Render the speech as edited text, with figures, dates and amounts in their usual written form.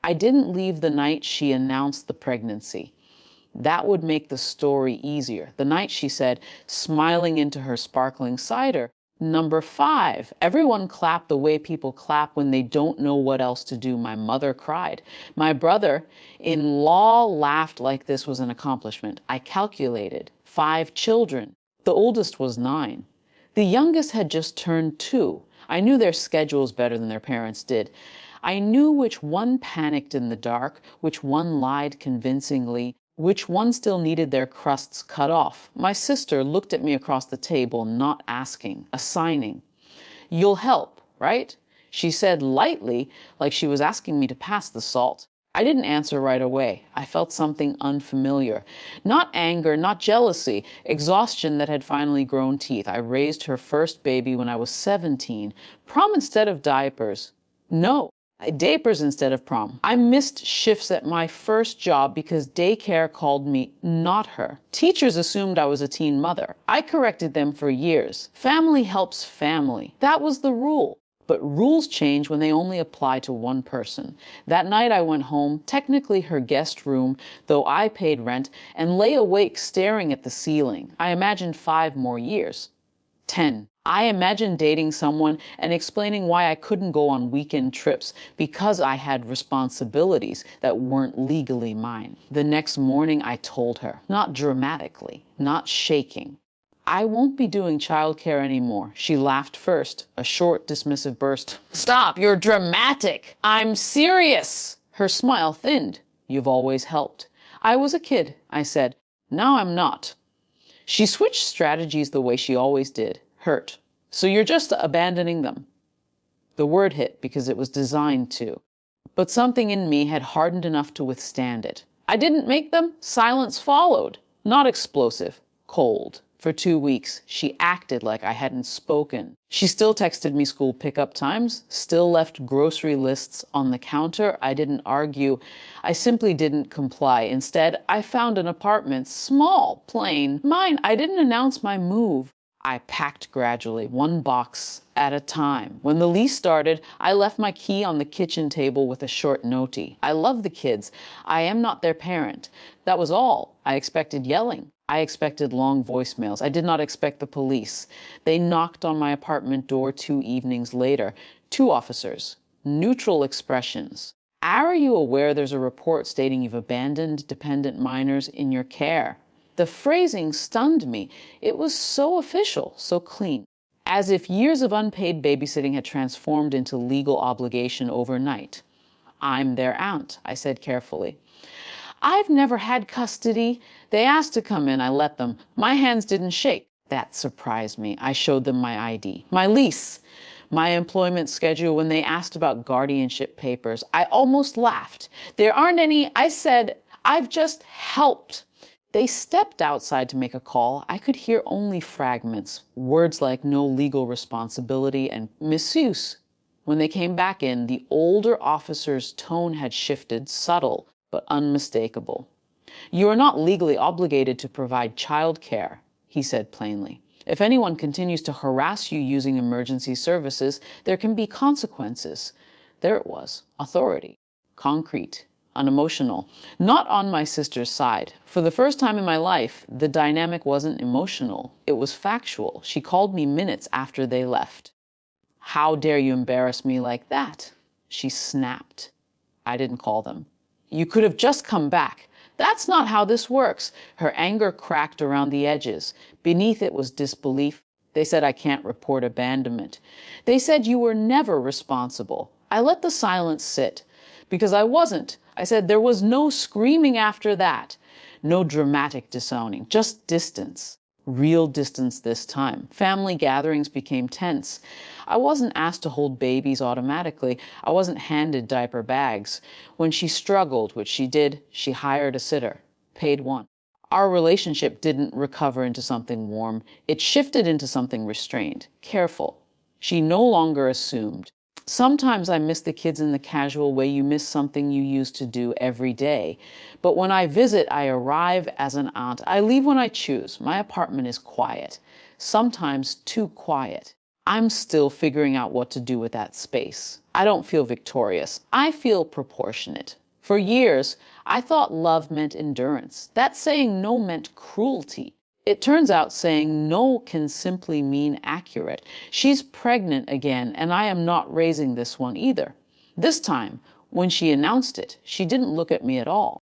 I didn't leave the night she announced the pregnancy. That would make the story easier. The night she said, smiling into her sparkling cider, "Number 5. Everyone clapped the way people clap when they don't know what else to do." My mother cried. My brother-in-law laughed like this was an accomplishment. I calculated 5 children. The oldest was 9. The youngest had just turned 2. I knew their schedules better than their parents did. I knew which one panicked in the dark, which one lied convincingly, which one still needed their crusts cut off. My sister looked at me across the table, not asking, assigning. "You'll help, right?" She said lightly, like she was asking me to pass the salt. I didn't answer right away. I felt something unfamiliar. Not anger, not jealousy, exhaustion that had finally grown teeth. I raised her first baby when I was 17. Prom instead of diapers. No. Diapers instead of prom. I missed shifts at my first job because daycare called me, not her. Teachers assumed I was a teen mother. I corrected them for years. Family helps family. That was the rule. But rules change when they only apply to one person. That night I went home, technically her guest room, though I paid rent, and lay awake staring at the ceiling. I imagined 5 more years. 10. I imagined dating someone and explaining why I couldn't go on weekend trips because I had responsibilities that weren't legally mine. The next morning I told her, not dramatically, not shaking, "I won't be doing childcare anymore." She laughed first, a short, dismissive burst. "Stop, you're dramatic. I'm serious." Her smile thinned. "You've always helped." "I was a kid," I said. "Now I'm not." She switched strategies the way she always did. Hurt. "So you're just abandoning them." The word hit because it was designed to. But something in me had hardened enough to withstand it. "I didn't make them." Silence followed. Not explosive. Cold. For 2 weeks, she acted like I hadn't spoken. She still texted me school pickup times, still left grocery lists on the counter. I didn't argue. I simply didn't comply. Instead, I found an apartment, small, plain, mine. I didn't announce my move. I packed gradually, 1 box at a time. When the lease started, I left my key on the kitchen table with a short notie. "I love the kids. I am not their parent." That was all. I expected yelling. I expected long voicemails. I did not expect the police. They knocked on my apartment door 2 evenings later. 2 officers. Neutral expressions. "Are you aware there's a report stating you've abandoned dependent minors in your care?" The phrasing stunned me. It was so official, so clean, as if years of unpaid babysitting had transformed into legal obligation overnight. "I'm their aunt," I said carefully. "I've never had custody. They asked to come in. I let them. My hands didn't shake." That surprised me. I showed them my ID, my lease, my employment schedule. When they asked about guardianship papers, I almost laughed. "There aren't any." I said, "I've just helped." They stepped outside to make a call. I could hear only fragments, words like "no legal responsibility" and "misuse." When they came back in, the older officer's tone had shifted, subtle but unmistakable. "You are not legally obligated to provide child care," he said plainly. "If anyone continues to harass you using emergency services, there can be consequences." There it was, authority, concrete, unemotional, not on my sister's side. For the first time in my life, the dynamic wasn't emotional. It was factual. She called me minutes after they left. "How dare you embarrass me like that?" She snapped. I didn't call them. "You could have just come back." "That's not how this works." Her anger cracked around the edges. Beneath it was disbelief. "They said I can't report abandonment. They said you were never responsible." I let the silence sit. Because I wasn't. I said there was no screaming after that. No dramatic disowning. Just distance. Real distance this time. Family gatherings became tense. I wasn't asked to hold babies automatically. I wasn't handed diaper bags. When she struggled, which she did, she hired a sitter. Paid one. Our relationship didn't recover into something warm. It shifted into something restrained, careful. She no longer assumed. Sometimes I miss the kids in the casual way you miss something you used to do every day. But when I visit, I arrive as an aunt. I leave when I choose. My apartment is quiet, sometimes too quiet. I'm still figuring out what to do with that space. I don't feel victorious. I feel proportionate. For years, I thought love meant endurance, that saying no meant cruelty. It turns out saying no can simply mean accurate. She's pregnant again, and I am not raising this one either. This time, when she announced it, she didn't look at me at all.